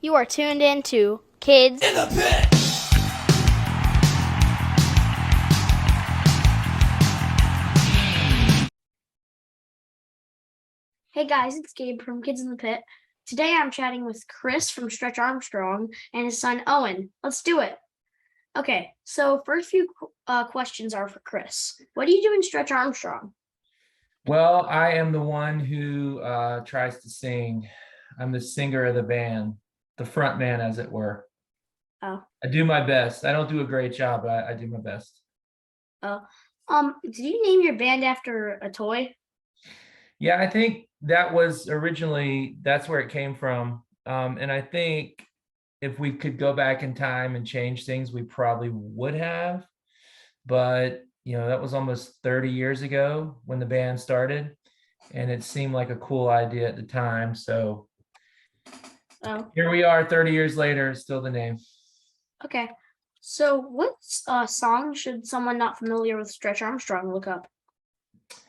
You are tuned in to Kids in the Pit. Hey guys, it's Gabe from Kids in the Pit. Today I'm chatting with Chris from Stretch Armstrong and his son Owen. Let's do it. Okay, so first few questions are for Chris. What do you do in Stretch Armstrong? Well, I am the one who tries to sing. I'm the singer of the band, the front man, as it were. Oh, I do my best. I don't do a great job, but I do my best. oh. Did you name your band after a toy? Yeah, I think that was originally, that's where it came from. And I think if we could go back in time and change things, we probably would have. But, that was almost 30 years ago when the band started. And it seemed like a cool idea at the time. So Oh, here we are 30 years later, still the name. okay. So what song should someone not familiar with Stretch Armstrong look up?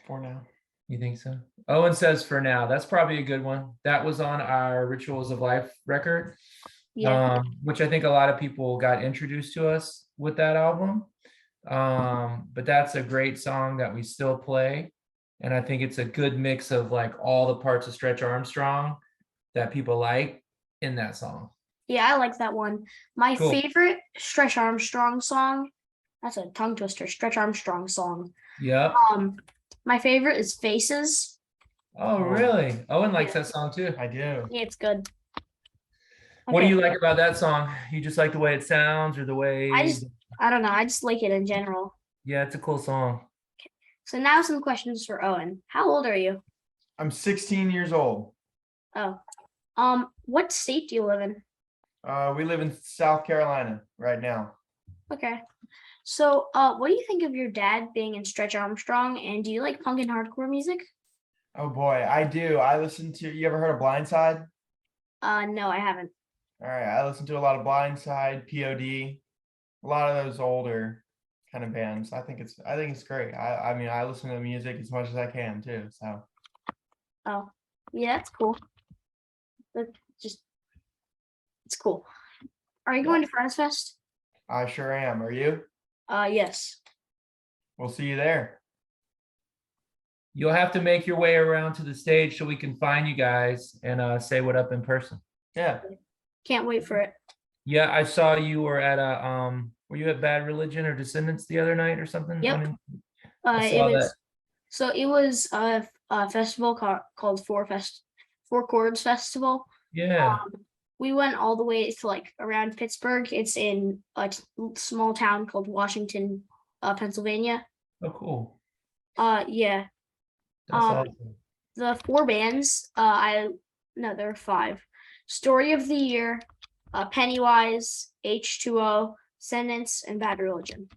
For now. You think so? Owen says for now. That's probably a good one. That was on our Rituals of Life record, Yeah. which I think a lot of people got introduced to us with that album. But that's a great song that we still play. And I think it's a good mix of like all the parts of Stretch Armstrong that people like in that song. Yeah, I like that one. My Cool. favorite Stretch Armstrong song, that's a tongue twister, Stretch Armstrong song. Yep. Um, my favorite is Faces. Oh, really? Owen likes Yeah, that song too. I do. yeah, it's good. What do Okay. you like about that song? You just like the way it sounds or the I way, just I don't know, I just like it in general. yeah, it's a cool song. So now some questions for Owen. How old are you? I'm 16 years old. Oh. What state do you live in? We live in South Carolina right now. Okay. So, what do you think of your dad being in Stretch Armstrong, and do you like punk and hardcore music? Oh boy, I do. I listen to, you ever heard of Blindside? No, I haven't. All right, I listen to a lot of Blindside, POD, a lot of those older kind of bands. I think it's great. I mean, I listen to music as much as I can too. So Oh, yeah, that's cool. That just it's cool. Are you yeah, going to Friends Fest? I sure am. Are you? Yes. We'll see you there. You'll have to make your way around to the stage so we can find you guys and say what up in person. Yeah. Can't wait for it. Yeah, I saw you were at a were you at Bad Religion or Descendants the other night or something? Yep. I It saw that. was so it was a festival called Four Chords Festival. Yeah. We went all the way to like around Pittsburgh. It's in a small town called Washington, Pennsylvania. Oh, cool. Yeah. That's Um, awesome. the four bands, I no, there are five. Story of the Year, Pennywise, H2O, Sentence, and Bad Religion.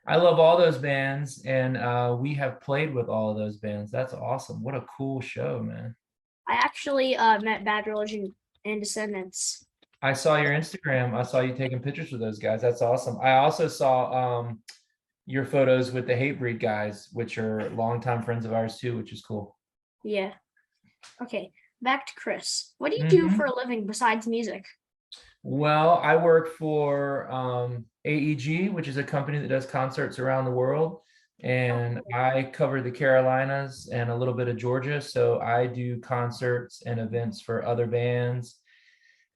I love all those bands, and we have played with all of those bands. That's awesome. What a cool show, man. I actually met Bad Religion and Descendants. I saw your Instagram. I saw you taking pictures with those guys. That's awesome. I also saw your photos with the Hatebreed guys, which are longtime friends of ours too, which is cool. Yeah. Okay. Back to Chris. What do you do Mhm. for a living besides music? Well, I work for AEG, which is a company that does concerts around the world. And I cover the Carolinas and a little bit of Georgia. So I do concerts and events for other bands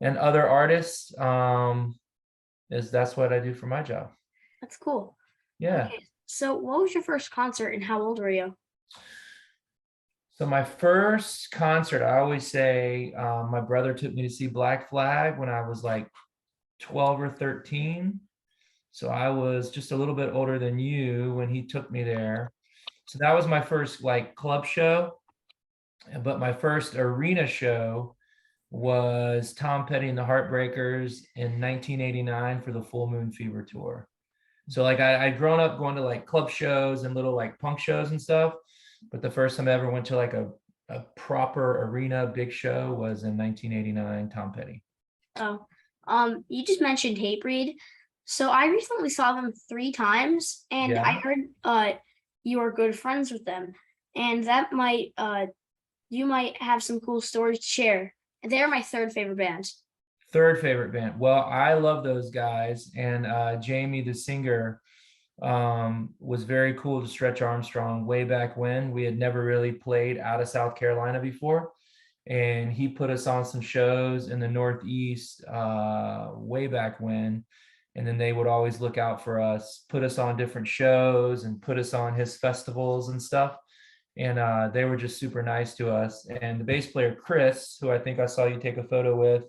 and other artists. That's what I do for my job. That's cool. Yeah. Okay. So, what was your first concert and how old were you? So my first concert, I always say, my brother took me to see Black Flag when I was like 12 or 13. So I was just a little bit older than you when he took me there. So that was my first like club show. But my first arena show was Tom Petty and the Heartbreakers in 1989 for the Full Moon Fever tour. So like I'd grown up going to like club shows and little like punk shows and stuff. But the first time I ever went to like a proper arena big show was in 1989, Tom Petty. Oh, you just mentioned Hatebreed. So I recently saw them three times, and I Yeah. heard you are good friends with them, and that might you might have some cool stories to share. And they're my third favorite band. Third favorite band. Well, I love those guys, and Jamie, the singer, was very cool to Stretch Armstrong way back when. We had never really played out of South Carolina before, and he put us on some shows in the Northeast way back when. And then they would always look out for us, put us on different shows and put us on his festivals and stuff. And they were just super nice to us. And the bass player, Chris, who I think I saw you take a photo with,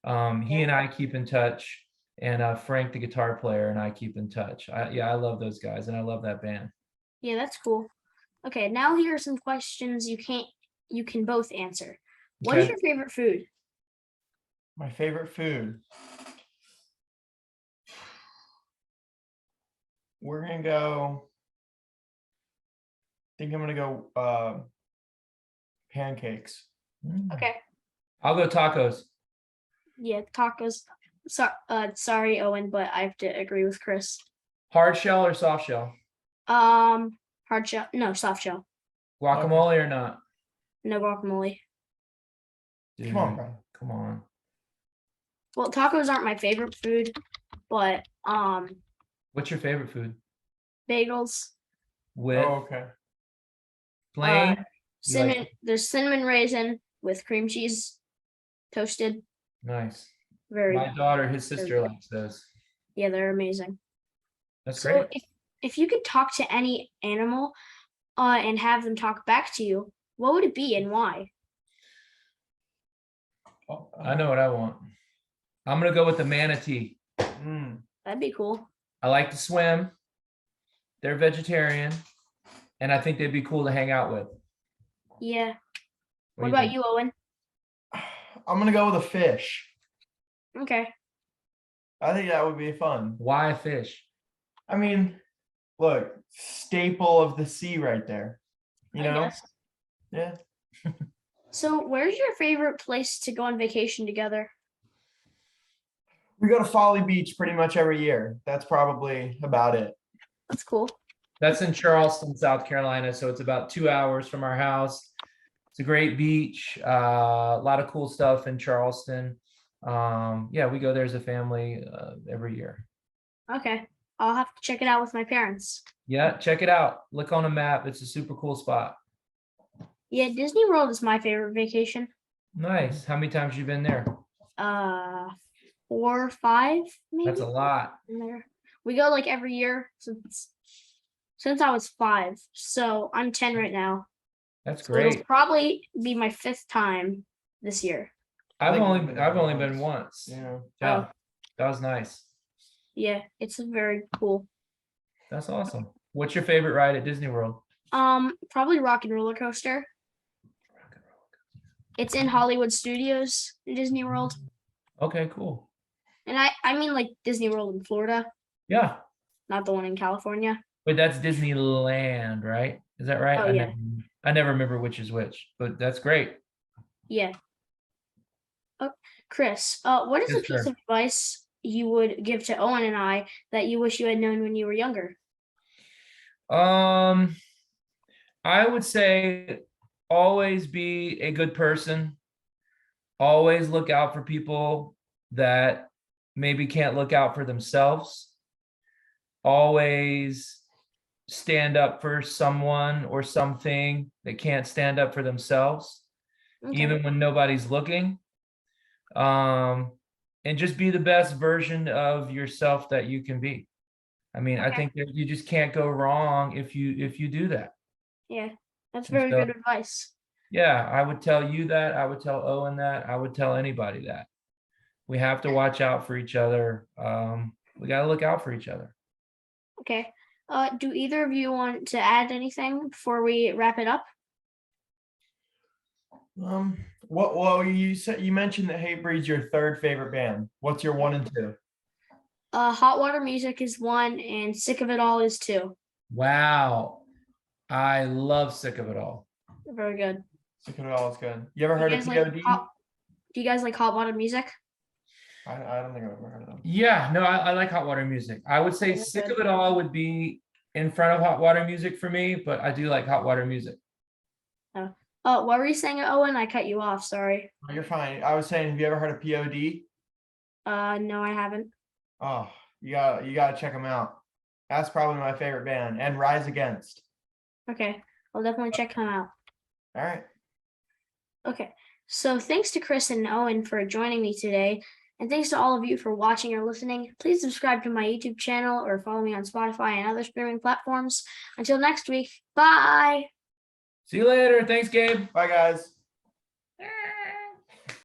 he and I keep in touch. And Frank, the guitar player, and I keep in touch. I love those guys, and I love that band. Yeah, that's cool. Okay, now here are some questions you can both answer. What is Okay. your favorite food? My favorite food. We're gonna go. I think I'm gonna go pancakes. Okay. I'll go tacos. Yeah, tacos. Sorry, Owen, but I have to agree with Chris. Hard shell or soft shell? Hard shell. No, soft shell. Guacamole or not? No guacamole. Come on, Dude, bro. come on. Well, tacos aren't my favorite food, but What's your favorite food? bagels, With Oh, okay. plain? You cinnamon. like- There's cinnamon raisin with cream cheese, toasted. Nice. Very. My daughter, his sister good. likes those. Yeah, they're amazing. That's So great. if you could talk to any animal, and have them talk back to you, what would it be and why? Oh, I know what I want. I'm gonna go with the manatee. That'd be cool. I like to swim. They're vegetarian, and I think they'd be cool to hang out with. Yeah. What do you about think? you, Owen? I'm gonna go with a fish. Okay. I think that would be fun. Why a fish? I mean, look, staple of the sea right there. You I know? guess. Yeah. So, where's your favorite place to go on vacation together? We go to Folly Beach pretty much every year. That's probably about it. That's cool. That's in Charleston, South Carolina. So it's about 2 hours from our house. It's a great beach. A lot of cool stuff in Charleston. Yeah, we go there as a family every year. Okay. I'll have to check it out with my parents. Yeah, check it out. Look on a map. It's a super cool spot. Yeah, Disney World is my favorite vacation. Nice. How many times you been there? 4 or 5, maybe. That's a lot. in there. We go like every year since I was 5. So I'm 10 right now. That's So it'll great. probably be my 5th time this year. I've only only been once. Yeah. Yeah, that was nice. Yeah, it's very cool. That's awesome. What's your favorite ride at Disney World? Probably Rock and Roller Coaster. It's in Hollywood Studios in Disney World. Okay, cool. And I mean like Disney World in Florida, Yeah. not the one in California. Wait, that's Disneyland, right? Is that right? Oh, yeah. I never remember which is which, but that's great. Yeah. Oh, Chris, what is a Yes, piece sir. of advice you would give to Owen and I that you wish you had known when you were younger? I would say always be a good person. Always look out for people that maybe can't look out for themselves. Always stand up for someone or something that can't stand up for themselves, Okay. even when nobody's looking. And just be the best version of yourself that you can be. I mean, I Okay. think that you just can't go wrong if you do that. Yeah, that's And very so- good advice. Yeah, I would tell you that. I would tell Owen that. I would tell anybody that. We have to watch out for each other. We got to look out for each other. Okay. Do either of you want to add anything before we wrap it up? Well, you mentioned that Hatebreed's your third favorite band. What's your 1 and 2? Hot Water Music is 1 and Sick of It All is 2. Wow. I love Sick of It All. Very good. Sick of It All is good. You ever Do heard you of guys like POD? do you guys like Hot Water Music? I don't think I've ever heard of them. Yeah, no, I like Hot Water Music. I would say Yeah, Sick good. of It All would be in front of Hot Water Music for me, but I do like Hot Water Music. What were you saying, Owen? I cut you off. Sorry. Oh, you're fine. I was saying, have you ever heard of POD? No, I haven't. Oh, you gotta check them out. That's probably my favorite band, and Rise Against. Okay, I'll definitely check him out. All right. Okay, so thanks to Chris and Owen for joining me today. And thanks to all of you for watching or listening. Please subscribe to my YouTube channel or follow me on Spotify and other streaming platforms. Until next week, bye. See you later. Thanks, Gabe. Bye, guys.